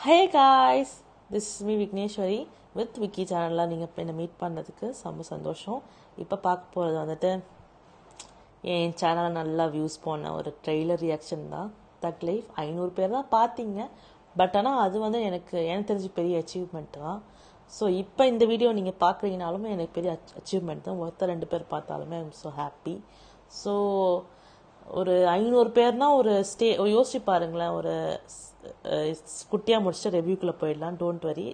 Hey guys, this is me Vigneshwari with Vicky சேனலில் நீங்கள் இப்போ என்னை மீட் பண்ணதுக்கு ரொம்ப சந்தோஷம். இப்போ பார்க்க போகிறது வந்துட்டு என் சேனலை நல்லா வியூஸ் போன ஒரு ட்ரெய்லர் ரியாக்ஷன் தான். தக் லைஃப் 500 பேர் தான் பார்த்தீங்க. பட் ஆனால் அது வந்து எனக்கு தெரிஞ்ச பெரிய அச்சீவ்மெண்ட் தான். ஸோ இப்போ இந்த வீடியோ நீங்கள் பார்க்குறீங்கனாலுமே எனக்கு பெரிய அச்சீவ்மெண்ட் தான். ஒருத்தர் 2 பேர் பார்த்தாலுமே I am so happy. So ஒரு 500 பேர்னால் ஒரு யோசிச்சு பாருங்களேன். ஒரு குட்டியாக முடிச்சுட்டு ரெவ்யூக்குள்ளே போயிடலாம். Don't worry.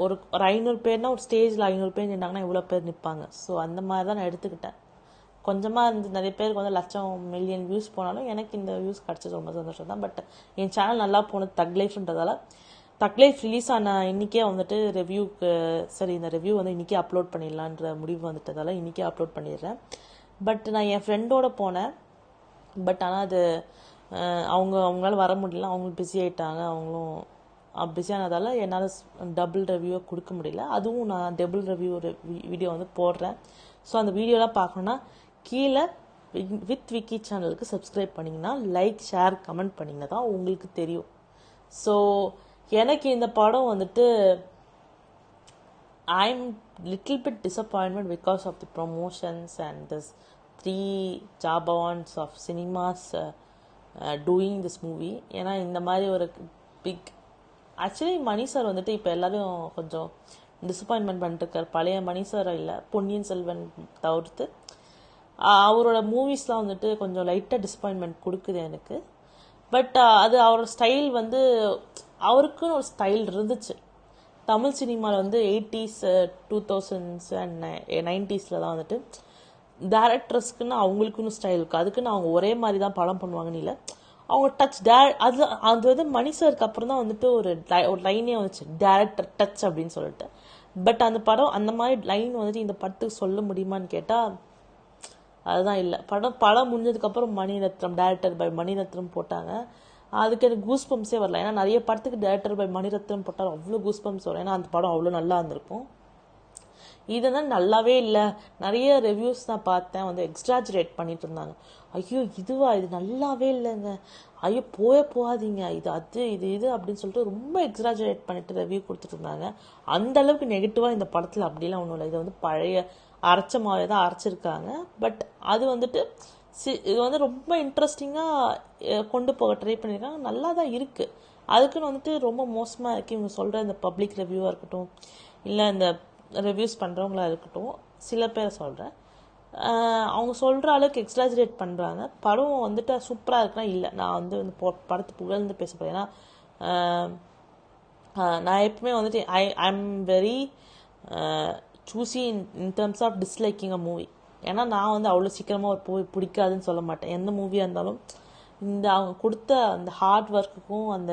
ஒரு 500 பேர்னால் ஒரு ஸ்டேஜில் 500 பேர் நின்னாங்கன்னா இவ்வளோ பேர் நிற்பாங்க. ஸோ அந்த மாதிரி தான் நான் எடுத்துக்கிட்டேன். கொஞ்சமாக இருந்து நிறைய பேருக்கு வந்து லட்சம் மில்லியன் வியூஸ் போனாலும் எனக்கு இந்த வியூஸ் கிடச்சது ரொம்ப சந்தோஷம் தான். பட் என் சேனல் நல்லா போனது தக் லைஃப்ன்றதால தக் லைஃப் ரிலீஸ் ஆன இன்றைக்கே வந்துட்டு இந்த ரிவ்யூ வந்து இன்றைக்கே அப்லோட் பண்ணிடலான்ற முடிவு வந்துட்டதால இன்றைக்கே அப்லோட் பண்ணிடுறேன். பட் நான் என் ஃப்ரெண்டோட போனேன். பட் ஆனால் அது அவங்களால வர முடியல. அவங்களும் பிஸி ஆகிட்டாங்க. அவங்களும் பிஸியானதால் என்னால் டபுள் ரிவ்யூவை கொடுக்க முடியல. அதுவும் நான் டபுள் ரிவ்யூ ஒரு வீடியோ வந்து போடுறேன். ஸோ அந்த வீடியோலாம் பார்க்கணுன்னா கீழே வித் விக்கி சேனலுக்கு சப்ஸ்கிரைப் பண்ணிங்கன்னா, லைக் ஷேர் கமெண்ட் பண்ணிங்கன்னா தான் உங்களுக்கு தெரியும். ஸோ எனக்கு இந்த படம் வந்துட்டு I'm little bit disappointed because of the promotions and this 3 jabawans of cinemas doing this movie. ஏன்னா இந்த மாதிரி ஒரு பிக் ஆக்சுவலி மணி சார் வந்துட்டு இப்போ எல்லாரும் கொஞ்சம் டிசப்பாயின்மெண்ட் பண்ணிட்டுருக்கார். பழைய மணி சார் இல்லை, பொன்னியின் செல்வன் தவிர்த்து அவரோட மூவிஸ்லாம் வந்துட்டு கொஞ்சம் லைட்டாக டிசப்பாயின்மெண்ட் கொடுக்குது எனக்கு. பட் அது அவரோட ஸ்டைல் வந்து அவருக்குன்னு ஒரு ஸ்டைல் இருந்துச்சு. தமிழ் சினிமாவில் வந்து 80s 2000s அண்ட் 90s தான் வந்துட்டு டேரக்டர்ஸ்க்குன்னு அவங்களுக்குன்னு ஸ்டைல் இருக்குது. அதுக்குன்னு அவங்க ஒரே மாதிரி தான் படம் பண்ணுவாங்கன்னு இல்லை. அவங்க டச் அது வந்து மணி சாருக்கு அப்புறம் தான் வந்துட்டு ஒரு லைனே வந்துச்சு, டேரக்டர் டச் அப்படின்னு சொல்லிட்டு. பட் அந்த படம் அந்த மாதிரி லைன் வந்துட்டு இந்த படத்துக்கு சொல்ல முடியுமான்னு கேட்டால் அதுதான் இல்லை. படம் முடிஞ்சதுக்கப்புறம் மணிரத்னம் டேரக்டர் பை மணிரத்னம் போட்டாங்க. அதுக்கு எனக்கு கூஸ் பம்ப்ஸே வரல. ஏன்னா நிறைய படத்துக்கு டேரக்டர் பை மணிரத்னம் போட்டால் அவ்வளோ கூஸ் பம்ப்ஸ் வரும். ஏன்னா அந்த படம் அவ்வளோ நல்லா இருந்திருக்கும். இதெல்லாம் நல்லாவே இல்லை. நிறைய ரிவ்யூஸ் நான் பார்த்தேன், வந்து எக்ஸ்ட்ராஜுரேட் பண்ணிட்டு இருந்தாங்க. ஐயோ இது நல்லாவே இல்லைங்க, ஐயோ போகாதீங்க, இது அப்படின்னு சொல்லிட்டு ரொம்ப எக்ஸ்ட்ராஜுரேட் பண்ணிட்டு ரிவ்யூ கொடுத்துட்டு இருந்தாங்க. அந்த அளவுக்கு நெகட்டிவாக இந்த படத்தில் அப்படிலாம் ஒன்றும் இல்லை. இது வந்து பழைய அரைச்ச மாவே தான் அரைச்சிருக்காங்க. பட் அது வந்துட்டு இது வந்து ரொம்ப இன்ட்ரெஸ்டிங்காக கொண்டு போக ட்ரை பண்ணியிருக்காங்க. நல்லா தான் இருக்குது. அதுக்குன்னு வந்துட்டு ரொம்ப மோசமாக இருக்குது இவங்க சொல்கிற இந்த பப்ளிக் ரிவ்யூவாக இருக்கட்டும், இல்லை இந்த ரிவ்யூஸ் பண்ணுறவங்களா இருக்கட்டும், சில பேரை சொல்கிறேன், அவங்க சொல்கிற அளவுக்கு எக்ஸ்ட்ராஜுரேட் பண்ணுறாங்க. படம் வந்துட்டு சூப்பராக இருக்குன்னா இல்லை, நான் வந்து படத்தை புகழ்ந்து பேச போகிறேன். ஏன்னா நான் எப்பவுமே வந்துட்டு I'm very choosy in terms of disliking a movie. ஏன்னா நான் வந்து அவ்வளோ சீக்கிரமாக ஒரு போய் பிடிக்காதுன்னு சொல்ல மாட்டேன். எந்த மூவியாக இருந்தாலும் அவங்க கொடுத்த அந்த ஹார்ட் ஒர்க்குக்கும் அந்த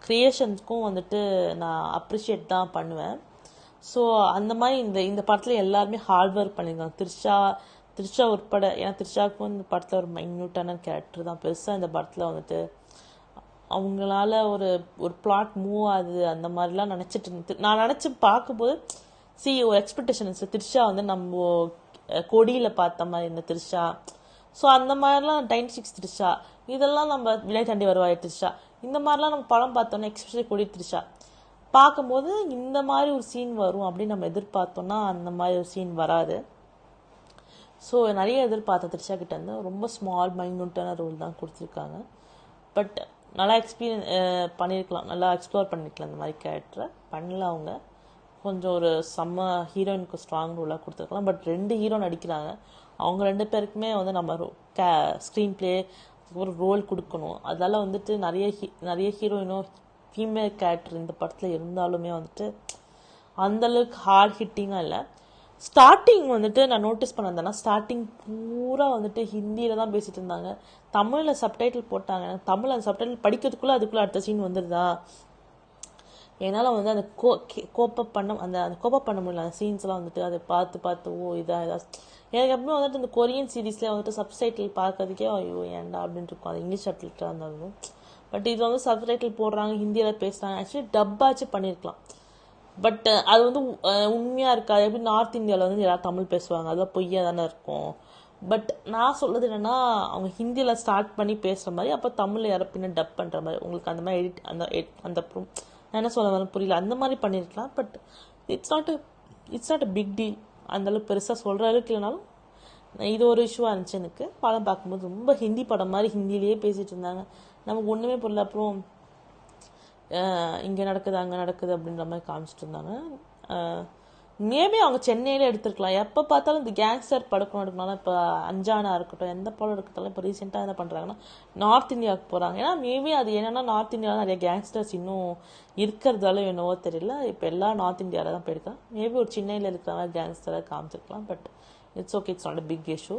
க்ரியேஷன்ஸ்க்கும் வந்துட்டு நான் அப்ரிஷியேட் தான் பண்ணுவேன். ஸோ அந்த மாதிரி இந்த படத்தில் எல்லாருமே ஹார்ட் ஒர்க் பண்ணியிருக்காங்க. த்ரிஷா உட்பட. ஏன்னா த்ரிஷாவுக்கும் இந்த படத்தில் ஒரு மைன்யூட்டான கேரக்டர் தான். பெருசாக இந்த படத்தில் வந்துட்டு அவங்களால ஒரு பிளாட் மூவ் ஆகுது அந்த மாதிரிலாம் நான் நினச்சி பார்க்கும்போது ஒரு எக்ஸ்பெக்டேஷன் இருந்துச்சு. த்ரிஷா வந்து நம்ம கொடியில் பார்த்த மாதிரி இந்த த்ரிஷா. ஸோ அந்த மாதிரிலாம் 96 த்ரிஷா, இதெல்லாம் நம்ம விலை தாண்டி வருவாய் த்ரிஷா, இந்த மாதிரிலாம் நம்ம படம் பார்த்தோன்னா எக்ஸ்பெஷலி கொடி த்ரிஷா பார்க்கும்போது இந்த மாதிரி ஒரு சீன் வரும் அப்படின்னு நம்ம எதிர்பார்த்தோன்னா அந்த மாதிரி ஒரு சீன் வராது. ஸோ நிறைய எதிர்பார்த்த த்ரிஷா கிட்ட இருந்து ரொம்ப ஸ்மால் மைன்யூட்டான ரோல் தான் கொடுத்துருக்காங்க. பட் நல்லா பண்ணியிருக்கலாம், நல்லா எக்ஸ்ப்ளோர் பண்ணியிருக்கலாம். இந்த மாதிரி கேரக்டரை பண்ணல. அவங்க கொஞ்சம் ஒரு செம்ம ஹீரோயினுக்கு ஸ்ட்ராங் ரோலாக கொடுத்துருக்கலாம். பட் 2 ஹீரோ நடிக்கிறாங்க. அவங்க 2 பேருக்குமே வந்து நம்ம ஸ்க்ரீன் பிளே ஒரு ரோல் கொடுக்கணும். அதனால் வந்துட்டு நிறைய ஹீரோயினும் ஃபீமேல் கேரக்டர் இந்த படத்தில் இருந்தாலுமே வந்துட்டு அந்தளவுக்கு ஹார்ட் ஹிட்டிங்காக இல்லை. ஸ்டார்டிங் வந்துட்டு நான் நோட்டீஸ் பண்ணேன்னா ஸ்டார்டிங் பூரா வந்துட்டு ஹிந்தியில் தான் பேசிகிட்டு இருந்தாங்க. தமிழில் சப்டைட்டில் போட்டாங்க. தமிழ் அந்த சப்டைட்டில் படிக்கிறதுக்குள்ளே அதுக்குள்ளே அடுத்த சீன் வந்துடுதா, என்னால் வந்து அந்த கோப்பப் பண்ண முடியல. அந்த சீன்ஸ்லாம் வந்துட்டு அதை பார்த்து இதாக எனக்கு எப்பவுமே வந்துட்டு இந்த கொரியன் சீரீஸ்லேயே வந்துட்டு சப்டைட்டில் பார்க்கறதுக்கே ஐயோ ஏன்டா அப்படின்ட்டு இருக்கும். அது இங்கிலீஷ் சப்டைட்டில் இருந்தாலும். பட் இது வந்து சப்டைட்டில் போடுறாங்க, ஹிந்தியில் பேசுகிறாங்க. ஆக்சுவலி டப்பாச்சு பண்ணியிருக்கலாம். பட் அது வந்து உண்மையாக இருக்காது. எப்படி நார்த் இந்தியாவில் வந்து எல்லாரும் தமிழ் பேசுவாங்க, அதெல்லாம் பொய்யா தானே இருக்கும். பட் நான் சொல்கிறது என்னென்னா, அவங்க ஹிந்தியில் ஸ்டார்ட் பண்ணி பேசுகிற மாதிரி, அப்போ தமிழில் யாரை பின்ன டப் பண்ணுற மாதிரி, உங்களுக்கு அந்த மாதிரி எடிட் அந்த நான் என்ன சொல்ல வரேன் புரியல, அந்த மாதிரி பண்ணியிருக்கலாம். But it's not a big deal. அந்தளவுக்கு பெருசாக சொல்கிற அளவுக்கு இல்லைனாலும் இது ஒரு இஷ்யூவாக இருந்துச்சு எனக்கு. படம் பார்க்கும்போது ரொம்ப ஹிந்தி படம் மாதிரி ஹிந்திலேயே பேசிகிட்டு இருந்தாங்க, நமக்கு ஒன்றுமே புரியல. அப்புறம் இங்கே நடக்குது அங்கே நடக்குது அப்படின்ற மாதிரி காமிச்சிட்டு இருந்தாங்க. மேபி அவங்க சென்னையில எடுத்துருக்கலாம். எப்போ பார்த்தாலும் இந்த கேங்ஸ்டர் படம் எடுக்கணும்னா, இப்போ அஞ்சானா இருக்கட்டும், எந்த படம் எடுக்கிறதாலும் இப்போ ரீசெண்டாக என்ன பண்ணுறாங்கன்னா நார்த் இந்தியாவுக்கு போகிறாங்க. ஏன்னா மேபி அது என்னென்னா நார்த் இந்தியாவில் நிறைய கேங்ஸ்டர்ஸ் இன்னும் இருக்கிறதால என்னவோ தெரியல, இப்போ எல்லாம் நார்த் இந்தியாவில் தான் போயிருக்காங்க. மேபி ஒரு சென்னையில் இருக்கிறவங்க கேங்ஸ்டராக காமிச்சிருக்கலாம். But it's okay, it's not a big issue.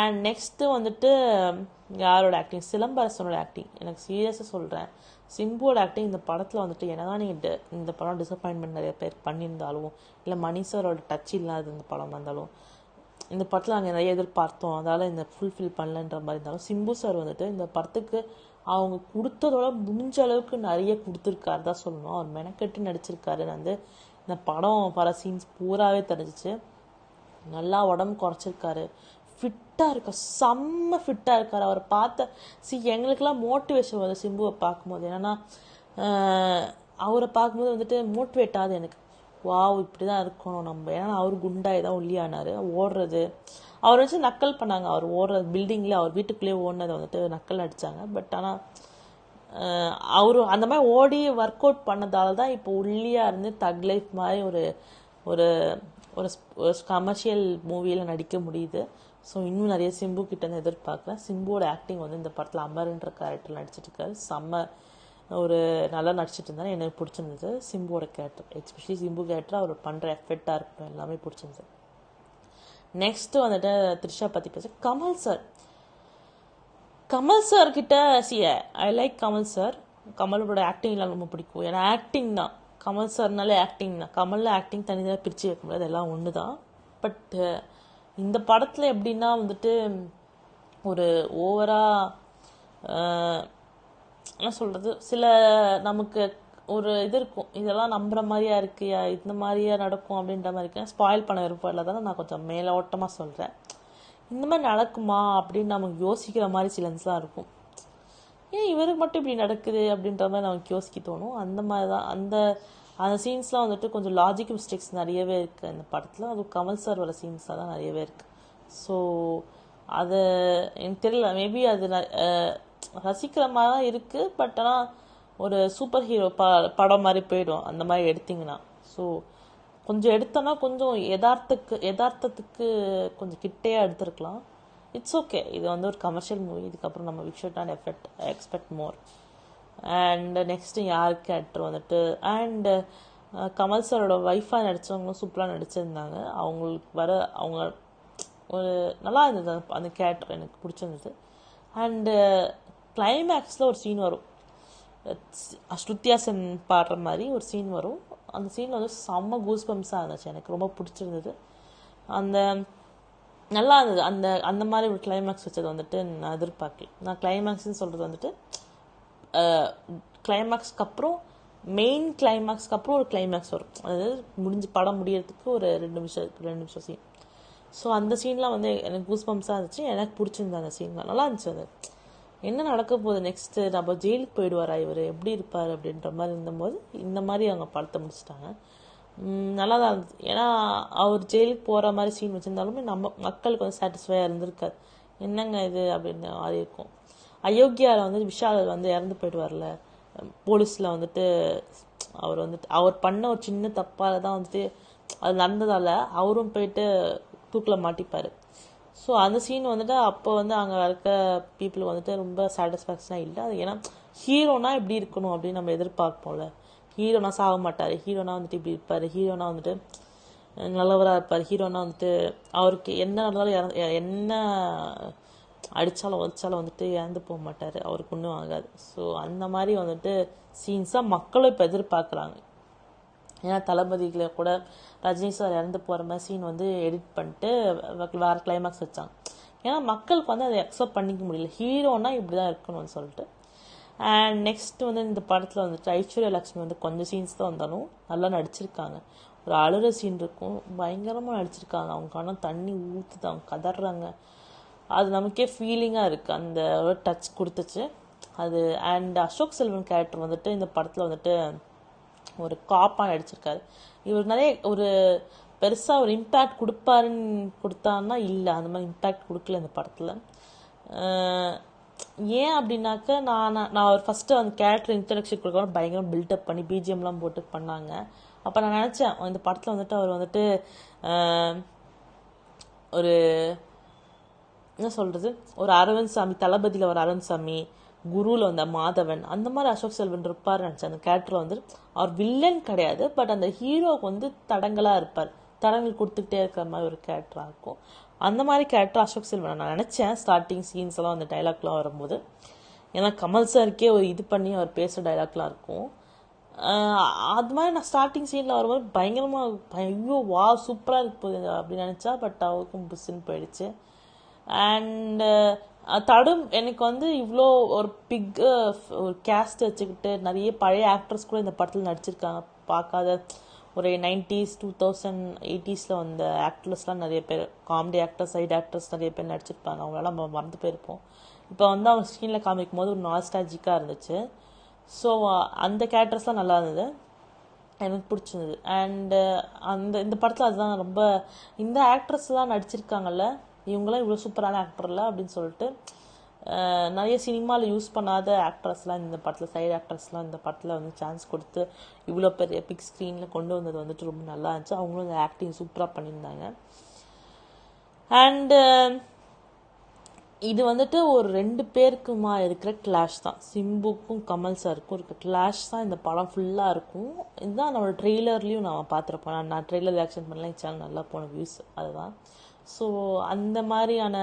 And next வந்துட்டு யாரோட ஆக்டிங், சிலம்பரசனோட ஆக்டிங். எனக்கு சீரியஸாக சொல்கிறேன், சிம்புவோட ஆக்டிங் இந்த படத்தில் வந்துட்டு என்னதான் நீங்கள் இந்த படம் டிசப்பாயின்மெண்ட் நிறைய பேர் பண்ணியிருந்தாலும், இல்லை மணி சாரோட டச் இல்லாத இந்த படம் வந்தாலும், இந்த படத்தில் நாங்கள் நிறைய எதிர்பார்த்தோம் அதால் இந்த ஃபுல்ஃபில் பண்ணலன்ற மாதிரி இருந்தாலும், சிம்பு சார் வந்துட்டு இந்த படத்துக்கு அவங்க கொடுத்ததோட முடிஞ்ச அளவுக்கு நிறைய கொடுத்துருக்காரு தான் சொல்லணும். அவர் மெனக்கெட்டு நடிச்சிருக்காரு. வந்து இந்த படம் வர சீன்ஸ் பூராவே தெரிஞ்சிச்சு. நல்லா உடம்பு குறைச்சிருக்காரு, ஃபிட்டாக இருக்கார், செம்ம ஃபிட்டாக இருக்கார். அவரை பார்த்த எங்களுக்கெல்லாம் மோட்டிவேஷன் வருது சிம்புவை பார்க்கும்போது. என்னென்னா அவரை பார்க்கும்போது வந்துட்டு மோட்டிவேட் ஆகுது எனக்கு. வாவ், இப்படி தான் இருக்கணும் நம்ம. ஏன்னா அவர் குண்டாகி தான் ஒல்லியானார். ஓடுறது அவர் வச்சு நக்கல் பண்ணாங்க. அவர் ஓடுறது பில்டிங்கில் அவர் வீட்டுக்குள்ளேயே ஓடினதை வந்துட்டு நக்கல் அடித்தாங்க. பட் ஆனால் அவர் அந்த மாதிரி ஓடி ஒர்க் அவுட் பண்ணதால தான் இப்போ ஒல்லியாக இருந்து தக் லைஃப் மாதிரி ஒரு ஒரு ஒரு கமர்ஷியல் மூவியில் நடிக்க முடியுது. ஸோ இன்னும் நிறைய சிம்பு கிட்டேருந்து எதிர்பார்க்குறேன். சிம்புவோட ஆக்டிங் வந்து இந்த படத்தில் அமர்ன்ற கேரக்டர் நடிச்சிட்டு இருக்காரு. செம்ம ஒரு நல்லா நடிச்சிட்டு இருந்தாரு. எனக்கு பிடிச்சிருந்தது சிம்புவோட கேரக்டர், எஸ்பெஷலி சிம்பு கேரக்டர் அவர் பண்ணுற எஃபெக்டாக இருக்கட்டும் எல்லாமே பிடிச்சிருந்தது. நெக்ஸ்ட்டு வந்துட்டு த்ரிஷா பற்றி பேச, கமல் சார் கிட்ட ஐ லைக் கமல் சார். கமலோட ஆக்டிங்லாம் ரொம்ப பிடிக்கும். ஏன்னா ஆக்டிங் தான், கமல் சார்னாலே ஆக்டிங் தான். கமலில் ஆக்டிங் தனியாக பிரித்து வைக்க முடியாது, எல்லாம் ஒன்று தான். பட் இந்த படத்தில் எப்படின்னா வந்துட்டு ஒரு ஓவராக என்ன சொல்கிறது, சில நமக்கு ஒரு இது இருக்கும், இதெல்லாம் நம்புகிற மாதிரியா இருக்குயா, இந்த மாதிரியா நடக்கும் அப்படின்ற மாதிரி இருக்கேன். ஸ்பாயில் பண்ண விருப்பம் இல்லை தானே, நான் கொஞ்சம் மேலோட்டமாக சொல்கிறேன். இந்த மாதிரி நடக்குமா அப்படின்னு நமக்கு யோசிக்கிற மாதிரி சிலன்ஸ்லாம் இருக்கும். ஏன் இவருக்கு மட்டும் இப்படி நடக்குது அப்படின்ற மாதிரி நமக்கு யோசிக்க தோணும். அந்த மாதிரி தான் அந்த சீன்ஸ்லாம் வந்துட்டு கொஞ்சம் லாஜிக் மிஸ்டேக்ஸ் நிறையவே இருக்குது இந்த படத்தில். அது கமல் சார் வர சீன்ஸாக தான் நிறையவே இருக்குது. ஸோ அது எனக்கு தெரியல, மேபி அது ரசிக்கிற மாதிரி தான் இருக்குது. பட் ஆனால் ஒரு சூப்பர் ஹீரோ படம் மாதிரி போயிடும் அந்த மாதிரி எடுத்திங்கன்னா. ஸோ கொஞ்சம் எடுத்தோன்னா கொஞ்சம் யதார்த்தத்துக்கு கொஞ்சம் கிட்டையாக எடுத்துருக்கலாம். இட்ஸ் ஓகே, இது வந்து ஒரு கமர்ஷியல் மூவி. இதுக்கப்புறம் நம்ம we should not expect more. And next யார் கேரக்டர் வந்துட்டு அண்ட் கமல் சாரோட ஒய்ஃபாக நடித்தவங்களும் சூப்பராக நடிச்சிருந்தாங்க. அவங்க ஒரு நல்லா இருந்தது அந்த கேரக்டர், எனக்கு பிடிச்சிருந்தது. அண்டு கிளைமேக்ஸில் ஒரு சீன் வரும், ஸ்ருத்தியா சென் பாடுற மாதிரி ஒரு சீன் வரும். அந்த சீனில் வந்து செம்ம கூஸ் பம்ப்ஸாக இருந்துச்சு, எனக்கு ரொம்ப பிடிச்சிருந்தது. அந்த நல்லா இருந்தது. அந்த மாதிரி ஒரு கிளைமேக்ஸ் வச்சது வந்துட்டு நான் எதிர்பார்க்கல. நான் கிளைமேக்ஸ்ன்னு சொல்கிறது வந்துட்டு கிளைமேக்ஸ்க்கு அப்புறம் மெயின் கிளைமேக்ஸ்க்கு அப்புறம் ஒரு கிளைமேக்ஸ் வரும், அதாவது படம் முடியறதுக்கு ஒரு 2 நிமிஷம் சீன். ஸோ அந்த சீன்லாம் வந்து எனக்கு கூஸ் பம்ப்ஸாக இருந்துச்சு, எனக்கு பிடிச்சிருந்தது. அந்த சீன்லாம் நல்லா இருந்துச்சு. அது என்ன நடக்க போகுது நெக்ஸ்ட்டு, நம்ம ஜெயிலுக்கு போயிடுவாரா, இவர் எப்படி இருப்பார் அப்படின்ற மாதிரி இருந்தபோது இந்த மாதிரி அவங்க படத்தை முடிச்சிட்டாங்க. நல்லா தான் இருந்தது. ஏன்னா அவர் ஜெயிலுக்கு போகிற மாதிரி சீன் வச்சுருந்தாலுமே நம்ம மக்களுக்கு வந்து சாட்டிஸ்ஃபையாக இருந்திருக்காது. என்னங்க இது அப்படின்னு மாதிரி இருக்கும். அயோக்கியாவில் வந்து விஷால் வந்து இறந்து போயிடுவார்ல, போலீஸில் வந்துட்டு அவர் பண்ண ஒரு சின்ன தப்பால் தான் வந்துட்டு அது நடந்ததால் அவரும் போயிட்டு தூக்கில் மாட்டிப்பார். ஸோ அந்த சீன் வந்துட்டு அப்போ வந்து அங்கே இருக்க பீப்புளுக்கு வந்துட்டு ரொம்ப சாட்டிஸ்ஃபேக்ஷனாக இல்லை. அது ஏன்னா ஹீரோனா இப்படி இருக்கணும் அப்படின்னு நம்ம எதிர்பார்ப்போம்ல. ஹீரோனா சாக மாட்டார், ஹீரோனா வந்துட்டு இப்படி இருப்பார், ஹீரோனா வந்துட்டு நல்லவராக இருப்பார், ஹீரோனா வந்துட்டு அவருக்கு என்ன நடந்தாலும் என்ன அடித்தாலும் வச்சாலும் வந்துட்டு இறந்து போக மாட்டார், அவருக்கு ஒன்றும் ஆகாது. ஸோ அந்த மாதிரி வந்துட்டு சீன்ஸாக மக்களும் இப்போ எதிர்பார்க்குறாங்க. ஏன்னா தளபதிகளை கூட ரஜினி சார் இறந்து போகிற மாதிரி சீன் வந்து எடிட் பண்ணிட்டு வேறு கிளைமேக்ஸ் வச்சாங்க. ஏன்னா மக்களுக்கு வந்து அதை அக்செப்ட் பண்ணிக்க முடியல, ஹீரோனா இப்படி தான் இருக்கணும்னு சொல்லிட்டு. அண்ட் நெக்ஸ்ட் வந்து இந்த படத்தில் வந்துட்டு ஐஸ்வர்யா லக்ஷ்மி வந்து கொஞ்சம் சீன்ஸ் தான் வந்தாலும் நல்லா நடிச்சிருக்காங்க. ஒரு அழுகிற சீன் இருக்கும், பயங்கரமாக நடிச்சிருக்காங்க. அவங்க ஆனால் தண்ணி ஊற்றுது, அவங்க கதறாங்க. அது நமக்கே ஃபீலிங்காக இருக்குது, அந்த டச் கொடுத்துச்சு அது. அண்ட் அசோக் செல்வன் கேரக்டர் வந்துட்டு இந்த படத்தில் வந்துட்டு ஒரு காப்பாக நடிச்சிருக்காரு. இவர் நிறைய ஒரு பெருசாக ஒரு இம்பேக்ட் கொடுத்தான்னா இல்லை, அந்த மாதிரி இம்பேக்ட் கொடுக்கல இந்த படத்தில். ஏன் அப்படின்னாக்க நான் அவர் ஃபஸ்ட்டு அந்த கேரக்டர் இன்ட்ரடக்ஷன் கொடுக்க பயங்கரம் பில்டப் பண்ணி பிஜிஎம்லாம் போட்டு பண்ணாங்க. அப்போ நான் நினச்சேன் இந்த படத்தில் வந்துட்டு அவர் வந்துட்டு ஒரு என்ன சொல்கிறது, ஒரு அரவிந்த் சாமி, தளபதியில் ஒரு அரவிந்த் சாமி, குருவில் வந்த மாதவன், அந்த மாதிரி அசோக் செல்வன் இருப்பார் நினச்சேன். அந்த கேரக்டர் வந்து அவர் வில்லன் கிடையாது, பட் அந்த ஹீரோவுக்கு வந்து தடங்களாக இருப்பார், தடங்கள் கொடுத்துக்கிட்டே இருக்கிற மாதிரி ஒரு கேரக்டராக இருக்கும். அந்த மாதிரி கேரக்டர் அசோக் செல்வன் நான் நினச்சேன் ஸ்டார்டிங் சீன்ஸ் எல்லாம் அந்த டைலாக்லாம் வரும்போது. ஏன்னா கமல் சாருக்கே ஒரு இது பண்ணி அவர் பேசுகிற டைலாக்லாம் இருக்கும். அது மாதிரி நான் ஸ்டார்டிங் சீனில் வரும்போது பயங்கரமாக ஐயோ வா சூப்பராக இருக்கு போகுது அப்படின்னு நினச்சா, பட் அவருக்கும் புஷ்ன்னு போயிடுச்சு. அண்டு எனக்கு வந்து இவ்வளோ ஒரு பிக் ஒரு கேஸ்ட் வச்சுக்கிட்டு நிறைய பழைய ஆக்டர்ஸ் கூட இந்த படத்தில் நடிச்சிருக்காங்க. பார்க்காத ஒரு 90s 2080s வந்த ஆக்டர்ஸ்லாம் நிறைய பேர், காமெடி ஆக்டர்ஸ், சைடு ஆக்டர்ஸ் நிறைய பேர் நடிச்சிருப்பாங்க. அவங்களெல்லாம் நம்ம மறந்து போயிருப்போம். இப்போ வந்து அவங்க ஸ்க்ரீனில் காமிக்கும் போது ஒரு நாஸ்டாலஜிக்காக இருந்துச்சு. ஸோ அந்த கேரக்டர்ஸ்லாம் நல்லா இருந்தது, எனக்கு பிடிச்சிருந்தது. அண்டு இந்த படத்தில் அதுதான் ரொம்ப, இந்த ஆக்ட்ரஸ்லாம் நடிச்சிருக்காங்கல்ல, இவங்களாம் இவ்வளோ சூப்பரான ஆக்டர்ல அப்படின்னு சொல்லிட்டு நிறைய சினிமாவில் யூஸ் பண்ணாத ஆக்ட்ரஸ்லாம் இந்த படத்தில், சைடு ஆக்ட்ரஸ்லாம் இந்த படத்தில் வந்து சான்ஸ் கொடுத்து இவ்வளோ பெரிய பிக் ஸ்க்ரீனில் கொண்டு வந்தது வந்துட்டு ரொம்ப நல்லா இருந்துச்சு. அவங்களும் இந்த ஆக்டிங் சூப்பராக பண்ணியிருந்தாங்க. அண்டு இது வந்துட்டு ஒரு 2 பேருக்குமா இருக்கிற கிளாஷ் தான், சிம்புக்கும் கமல் சாருக்கும் இருக்க கிளாஷ் தான் இந்த படம் ஃபுல்லாக இருக்கும். இதுதான் நம்மளோட ட்ரெய்லர்லேயும் நான் பார்த்துருப்பேன். நான் ட்ரெய்லர் ரியாக்ஷன் பண்ணலாம், சேனல் நல்லா போன வியூஸ் அதுதான். ஸோ அந்த மாதிரியான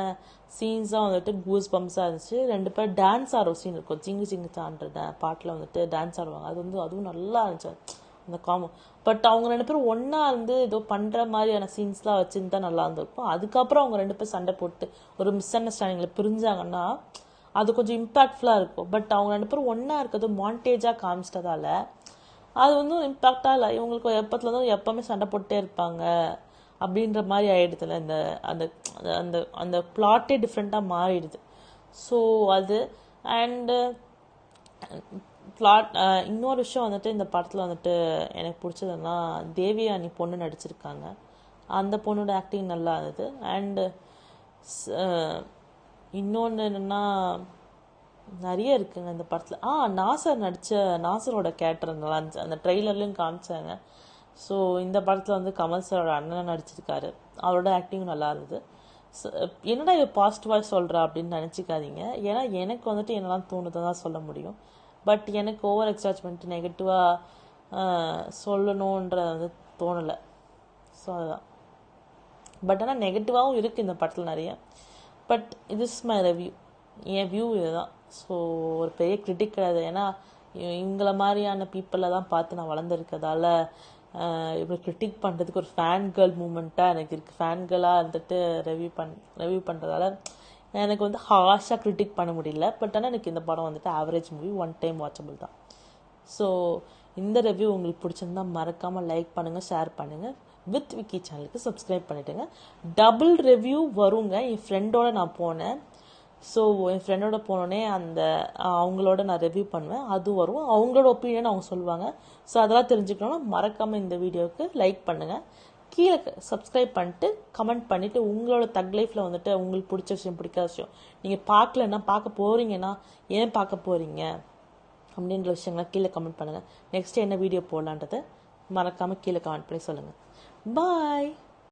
சீன்ஸ் தான் வந்துட்டு கூஸ் பம்ப்ஸாக இருந்துச்சு. 2 பேர் டான்ஸ் ஆடுற சீன் இருக்கும், சிங்கு சிங்கு சான்ற பாட்டில் வந்துட்டு டான்ஸ் ஆடுவாங்க. அது வந்து அதுவும் நல்லா இருந்துச்சு அந்த பட் அவங்க 2 பேரும் ஒன்றா இருந்து ஏதோ பண்ணுற மாதிரியான சீன்ஸ்லாம் வச்சுருந்தா நல்லா இருந்திருக்கும். அதுக்கப்புறம் அவங்க 2 பேர் சண்டை போட்டு ஒரு மிஸ் அண்டர்ஸ்டாண்டிங்கில் பிரிஞ்சாங்கன்னா அது கொஞ்சம் இம்பாக்ட்ஃபுல்லாக இருக்கும். பட் அவங்க 2 பேரும் ஒன்றா இருக்கிறது மாண்டேஜாக காமிச்சிட்டதால அது வந்து இம்பாக்டாக இல்லை. இவங்களுக்கு எப்பத்துல தான் எப்போவுமே சண்டை போட்டே இருப்பாங்க அப்படின்ற மாதிரி ஆயிடுதுல. இந்த அந்த அந்த அந்த பிளாட்டே டிஃப்ரெண்ட்டாக மாறிடுது. ஸோ அது அண்டு பிளாட். இன்னொரு விஷயம் வந்துட்டு இந்த படத்தில் வந்துட்டு எனக்கு பிடிச்சதுன்னா தேவியானி பொண்ணு நடிச்சிருக்காங்க. அந்த பொண்ணோட ஆக்டிங் நல்லா இருந்தது. அண்டு இன்னொன்று என்னென்னா நிறைய இருக்குங்க இந்த படத்தில். நாசரோட கேரக்டர் நல்லா இருந்துச்சு, அந்த ட்ரெய்லர்லையும் காமிச்சாங்க. ஸோ இந்த படத்தில் வந்து கமல் சாரோட அண்ணன் நடிச்சிருக்காரு, அவரோட ஆக்டிங் நல்லா இருந்தது. என்னடா இது பாசிட்டிவாக சொல்கிறா அப்படின்னு நினச்சிக்காதீங்க. ஏன்னா எனக்கு வந்துட்டு என்னெல்லாம் தோணுதை தான் சொல்ல முடியும். பட் எனக்கு ஓவர் எக்ஸாச்மெண்ட் நெகட்டிவாக சொல்லணுன்ற வந்து தோணலை. ஸோ அதுதான். பட் ஆனால் நெகட்டிவாகவும் இருக்குது இந்த படத்தில் நிறைய. பட் இது is my review, N view இதுதான். ஸோ ஒரு பெரிய கிரிட்டிக் கிடையாது. ஏன்னா இவங்கள மாதிரியான பீப்புளை தான் பார்த்து நான் வளர்ந்துருக்கிறதால இப்போ கிரிட்டிக் பண்ணுறதுக்கு ஒரு ஃபேன் கேர்ள் மூமெண்ட்டாக எனக்கு இருக்குது. ஃபேன் கேர்ளாக இருந்துட்டு ரிவ்யூ பண்ணுறதால எனக்கு வந்து ஹார்ஷாக கிரிட்டிக் பண்ண முடியல. பட் ஆனால் எனக்கு இந்த படம் வந்துட்டு ஆவரேஜ் மூவி, 1 டைம் வாட்சபிள் தான். ஸோ இந்த ரிவ்யூ உங்களுக்கு பிடிச்சிருந்தா மறக்காமல் லைக் பண்ணுங்கள், ஷேர் பண்ணுங்கள், வித் விக்கி சேனலுக்கு சப்ஸ்கிரைப் பண்ணிவிடுங்க. டபுள் ரிவ்யூ வருங்க. என் ஃப்ரெண்டோட நான் போனேன். ஸோ என் ஃப்ரெண்டோட போனோடனே அவங்களோட நான் ரிவ்யூ பண்ணுவேன், அது வரும். அவங்களோட ஒப்பீனியன் அவங்க சொல்லுவாங்க. ஸோ அதெல்லாம் தெரிஞ்சுக்கணும்னா மறக்காமல் இந்த வீடியோவுக்கு லைக் பண்ணுங்கள், கீழே சப்ஸ்கிரைப் பண்ணிட்டு கமெண்ட் பண்ணிவிட்டு உங்களோட தக் லைஃப்பில் வந்துட்டு உங்களுக்கு பிடிச்ச விஷயம், பிடிக்காத விஷயம், நீங்கள் பார்க்கலன்னா பார்க்க போகிறீங்கன்னா ஏன் பார்க்க போகிறீங்க அப்படின்ற விஷயங்களை கீழே கமெண்ட் பண்ணுங்கள். நெக்ஸ்ட்டு என்ன வீடியோ போடலான்றதை மறக்காமல் கீழே கமெண்ட் பண்ணி சொல்லுங்கள். பாய்.